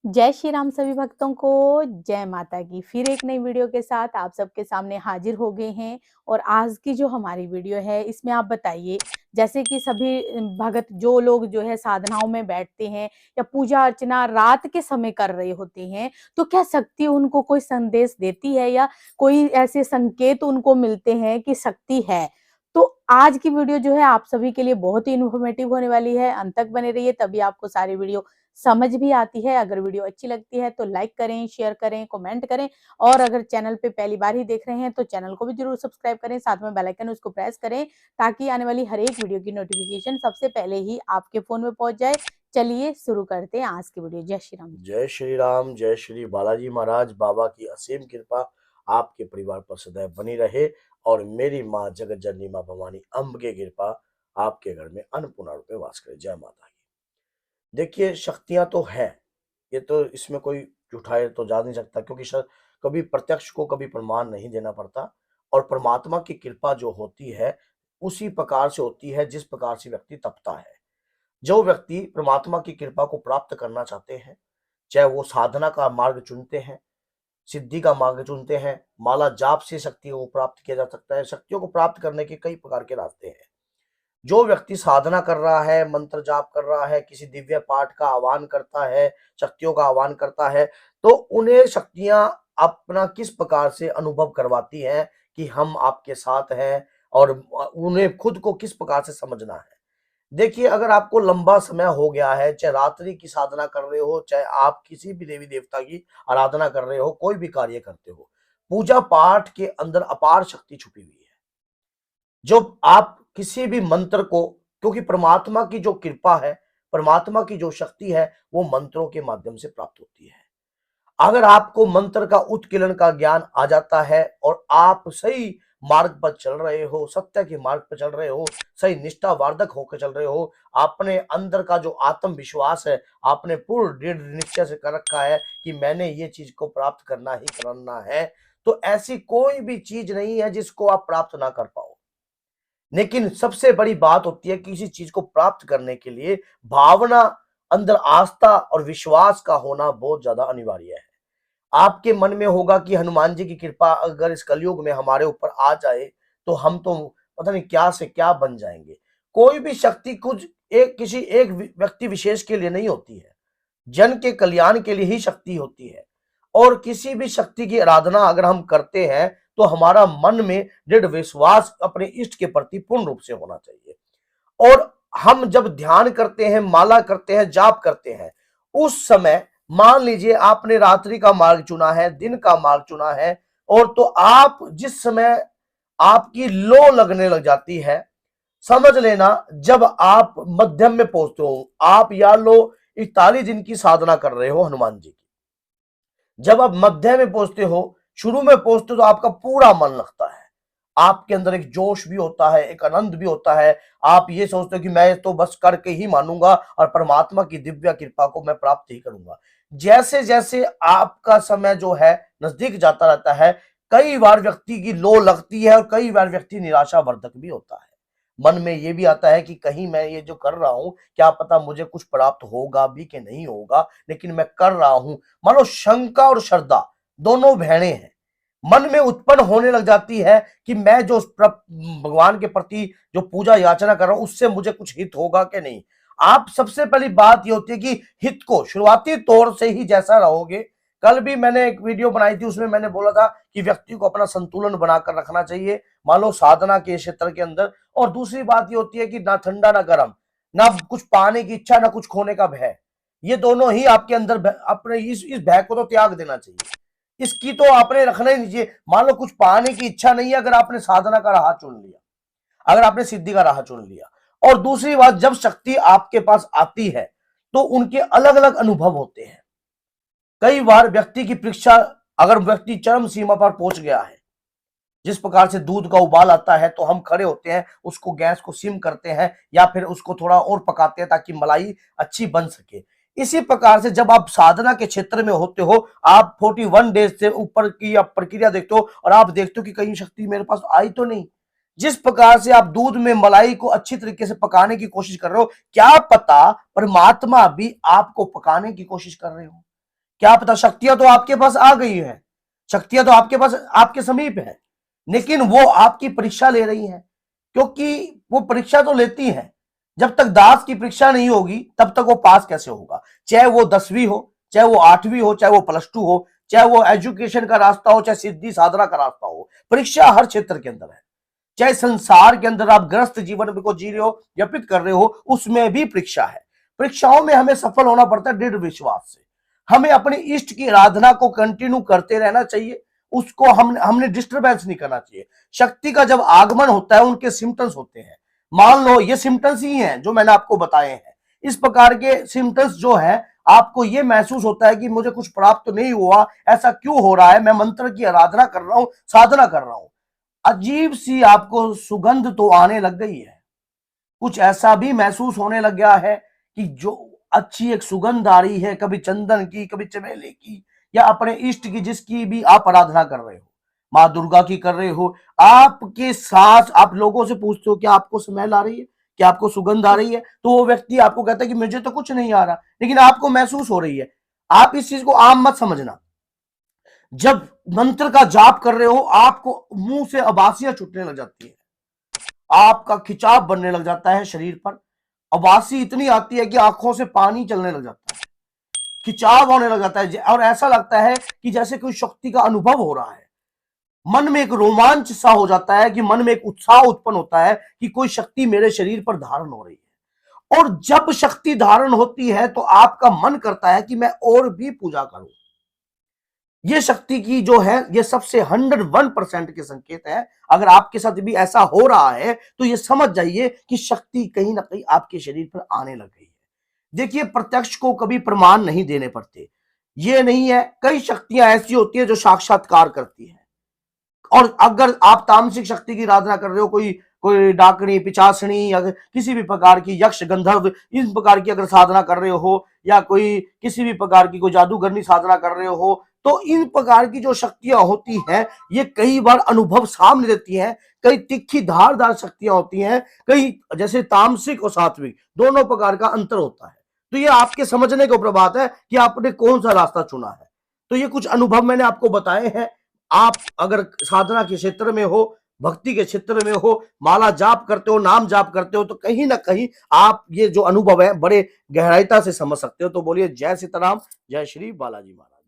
जय श्री राम सभी भक्तों को। जय माता की। फिर एक नई वीडियो के साथ आप सबके सामने हाजिर हो गए हैं। और आज की जो हमारी वीडियो है इसमें आप बताइए, जैसे कि सभी भगत जो लोग जो है साधनाओं में बैठते हैं या पूजा अर्चना रात के समय कर रहे होते हैं, तो क्या शक्ति उनको कोई संदेश देती है या कोई ऐसे संकेत उनको मिलते हैं कि शक्ति है। तो आज की वीडियो जो है आप सभी के लिए बहुत ही इन्फॉर्मेटिव होने वाली है। अंत तक बने रहिए, तभी आपको सारी वीडियो समझ भी आती है। अगर वीडियो अच्छी लगती है तो लाइक करें, शेयर करें, कमेंट करें। और अगर चैनल पे पहली बार ही देख रहे हैं तो चैनल को भी जरूर सब्सक्राइब करें, साथ में बेल आइकन उसको प्रेस करें ताकि आने वाली हर एक वीडियो की नोटिफिकेशन सबसे पहले ही आपके फोन में पहुंच जाए। चलिए शुरू करते हैं आज की वीडियो। जय श्री राम। जय श्री राम, जय श्री बालाजी महाराज। बाबा की असीम कृपा आपके परिवार पर सदैव बनी रहे और मेरी माँ जगत जननी माँ भवानी अम्ब की कृपा आपके घर में अन्नपूर्णा रूप में वास करे। जय माता की। देखिए, शक्तियां तो है, ये तो इसमें कोई झुठाए तो जा नहीं सकता, क्योंकि कभी प्रत्यक्ष को कभी प्रमाण नहीं देना पड़ता। और परमात्मा की कृपा जो होती है उसी प्रकार से होती है जिस प्रकार से व्यक्ति तपता है। जो व्यक्ति परमात्मा की कृपा को प्राप्त करना चाहते हैं, चाहे वो साधना का मार्ग चुनते हैं, सिद्धि का मार्ग चुनते हैं, माला जाप से शक्तियों को प्राप्त किया जा सकता है। शक्तियों को प्राप्त करने के कई प्रकार के रास्ते हैं। जो व्यक्ति साधना कर रहा है, मंत्र जाप कर रहा है, किसी दिव्य पाठ का आह्वान करता है, शक्तियों का आह्वान करता है, तो उन्हें शक्तियां अपना किस प्रकार से अनुभव करवाती हैं कि हम आपके साथ हैं, और उन्हें खुद को किस प्रकार से समझना है। देखिए, अगर आपको लंबा समय हो गया है, चाहे रात्रि की साधना कर रहे हो, चाहे आप किसी भी देवी देवता की आराधना कर रहे हो, कोई भी कार्य करते हो, पूजा पाठ के अंदर अपार शक्ति छुपी हुई है। जो आप किसी भी मंत्र को, क्योंकि परमात्मा की जो कृपा है, परमात्मा की जो शक्ति है, वो मंत्रों के माध्यम से प्राप्त होती है। अगर आपको मंत्र का उत्कीर्ण का ज्ञान आ जाता है और आप सही मार्ग पर चल रहे हो, सत्य के मार्ग पर चल रहे हो, सही निष्ठावार्धक होकर चल रहे हो, आपने अंदर का जो आत्मविश्वास है, आपने पूर्ण दृढ़ निश्चय से कर रखा है कि मैंने ये चीज को प्राप्त करना ही करना है, तो ऐसी कोई भी चीज नहीं है जिसको आप प्राप्त ना कर पाओ। लेकिन सबसे बड़ी बात होती है किसी चीज को प्राप्त करने के लिए भावना, अंदर आस्था और विश्वास का होना बहुत ज्यादा अनिवार्य है। आपके मन में होगा कि हनुमान जी की कृपा अगर इस कलयुग में हमारे ऊपर आ जाए तो हम तो पता नहीं क्या से क्या बन जाएंगे। कोई भी शक्ति कुछ एक किसी एक व्यक्ति विशेष के लिए नहीं होती है, जन के कल्याण के लिए ही शक्ति होती है। और किसी भी शक्ति की आराधना अगर हम करते हैं तो हमारा मन में दृढ़ विश्वास अपने इष्ट के प्रति पूर्ण रूप से होना चाहिए। और हम जब ध्यान करते हैं, माला करते हैं, जाप करते हैं, उस समय मान लीजिए आपने रात्रि का मार्ग चुना है, दिन का मार्ग चुना है, और तो आप जिस समय आपकी लो लगने लग जाती है, समझ लेना जब आप मध्यम में पहुंचते हो, आप या लो 41 दिन की साधना कर रहे हो हनुमान जी की, जब आप मध्य में पहुंचते हो, शुरू में पहुंचते हो, तो आपका पूरा मन लगता है, आपके अंदर एक जोश भी होता है, एक आनंद भी होता है। आप ये सोचते हो कि मैं तो बस करके ही मानूंगा और परमात्मा की दिव्य कृपा को मैं प्राप्त ही करूंगा। जैसे जैसे आपका समय जो है नजदीक जाता रहता है, कई बार व्यक्ति की लो लगती है और कई बार व्यक्ति निराशावर्धक भी होता है। मन में ये भी आता है कि कहीं मैं ये जो कर रहा हूं, क्या पता मुझे कुछ प्राप्त होगा भी कि नहीं होगा, लेकिन मैं कर रहा हूं। मानो शंका और श्रद्धा दोनों बहनें हैं, मन में उत्पन्न होने लग जाती है कि मैं जो भगवान के प्रति जो पूजा याचना कर रहा हूं उससे मुझे कुछ हित होगा कि नहीं। आप सबसे पहली बात ये होती है कि हित को शुरुआती तौर से ही जैसा रहोगे। कल भी मैंने एक वीडियो बनाई थी, उसमें मैंने बोला था कि व्यक्ति को अपना संतुलन बनाकर रखना चाहिए, मान लो साधना के क्षेत्र के अंदर। और दूसरी बात ये होती है कि ना ठंडा ना गर्म, ना कुछ पाने की इच्छा, ना कुछ खोने का भय। ये दोनों ही आपके अंदर अपने इस भय को तो त्याग देना चाहिए, इसकी तो आपने रखना ही नहीं चाहिए। मान लो कुछ पाने की इच्छा नहीं है, अगर आपने साधना का राह चुन लिया, अगर आपने सिद्धि का राह चुन लिया। और दूसरी बात, जब शक्ति आपके पास आती है तो उनके अलग अलग अनुभव होते हैं। कई बार व्यक्ति की परीक्षा, अगर व्यक्ति चरम सीमा पर पहुंच गया है, जिस प्रकार से दूध का उबाल आता है तो हम खड़े होते हैं, उसको गैस को सिम करते हैं या फिर उसको थोड़ा और पकाते हैं ताकि मलाई अच्छी बन सके। इसी प्रकार से जब आप साधना के क्षेत्र में होते हो, आप 41 डेज से ऊपर की आप प्रक्रिया देखते हो और आप देखते हो कि कहीं शक्ति मेरे पास आई तो नहीं। जिस प्रकार से आप दूध में मलाई को अच्छी तरीके से पकाने की कोशिश कर रहे हो, क्या पता परमात्मा भी आपको पकाने की कोशिश कर रहे हो। क्या पता शक्तियां तो आपके पास आ गई है, शक्तियां तो आपके पास आपके समीप है, लेकिन वो आपकी परीक्षा ले रही है। क्योंकि वो परीक्षा तो लेती है, जब तक दास की परीक्षा नहीं होगी तब तक वो पास कैसे होगा। चाहे वो 10वीं हो, चाहे वो 8वीं हो, चाहे वो +2 हो, चाहे वो एजुकेशन का रास्ता हो, चाहे सिद्धि साधना का रास्ता हो, परीक्षा हर क्षेत्र के अंदर है। चाहे संसार के अंदर आप ग्रस्त जीवन को जी रहे हो, व्यतीत कर रहे हो, उसमें भी परीक्षा है। परीक्षाओं में हमें सफल होना पड़ता है दृढ़ विश्वास से। हमें अपने इष्ट की आराधना को कंटिन्यू करते रहना चाहिए, उसको हमने डिस्टर्बेंस नहीं करना चाहिए। शक्ति का जब आगमन होता है उनके सिम्टम्स होते हैं। मान लो ये सिम्टम्स ही हैं जो मैंने आपको बताए हैं। इस प्रकार के सिम्टम्स जो है, आपको ये महसूस होता है कि मुझे कुछ प्राप्त तो नहीं हुआ, ऐसा क्यों हो रहा है, मैं मंत्र की आराधना कर रहा हूं, साधना कर रहा हूं, अजीब सी आपको सुगंध तो आने लग गई है। कुछ ऐसा भी महसूस होने लग गया है कि जो अच्छी एक सुगंध आ रही है, कभी चंदन की, कभी चमेली की, या अपने इष्ट की, जिसकी भी आप आराधना कर रहे हो, माँ दुर्गा की कर रहे हो, आपके साथ आप लोगों से पूछते हो कि आपको स्मेल आ रही है, क्या आपको सुगंध आ रही है, तो वो व्यक्ति आपको कहता है कि मुझे तो कुछ नहीं आ रहा, लेकिन आपको महसूस हो रही है। आप इस चीज को आम मत समझना। जब मंत्र का जाप कर रहे हो, आपको मुंह से अबासियां छूटने लग जाती है, आपका खिंचाव बनने लग जाता है शरीर पर, उबासी इतनी आती है कि आंखों से पानी चलने लग जाता है, खिंचाव होने लग जाता है, और ऐसा लगता है कि जैसे कोई शक्ति का अनुभव हो रहा है। मन में एक रोमांच सा हो जाता है, कि मन में एक उत्साह उत्पन्न होता है कि कोई शक्ति मेरे शरीर पर धारण हो रही है। और जब शक्ति धारण होती है तो आपका मन करता है कि मैं और भी पूजा करूं। ये शक्ति की जो है, ये सबसे 101% के संकेत है। अगर आपके साथ भी ऐसा हो रहा है तो ये समझ जाइए कि शक्ति कहीं ना कहीं आपके शरीर पर आने लग गई है। देखिए, प्रत्यक्ष को कभी प्रमाण नहीं देने पड़ते, ये नहीं है। कई शक्तियां ऐसी होती है जो साक्षात्कार करती है। और अगर आप तामसिक शक्ति की आराधना कर रहे हो, कोई कोई डाकनी, पिचासनी, या किसी भी प्रकार की यक्ष, गंधर्व, इस प्रकार की अगर साधना कर रहे हो, या कोई किसी भी प्रकार की कोई जादूगरनी साधना कर रहे हो, तो इन प्रकार की जो शक्तियां होती हैं, ये कई बार अनुभव सामने देती हैं। कई तिखी धारदार शक्तियां होती हैं, कई जैसे तामसिक और सात्विक दोनों प्रकार का अंतर होता है। तो ये आपके समझने के ऊपर बात है कि आपने कौन सा रास्ता चुना है। तो ये कुछ अनुभव मैंने आपको बताए हैं। आप अगर साधना के क्षेत्र में हो, भक्ति के क्षेत्र में हो, माला जाप करते हो, नाम जाप करते हो, तो कहीं ना कहीं आप ये जो अनुभव है बड़े गहराईता से समझ सकते हो। तो बोलिए जय सीताराम, जय श्री बालाजी महाराज।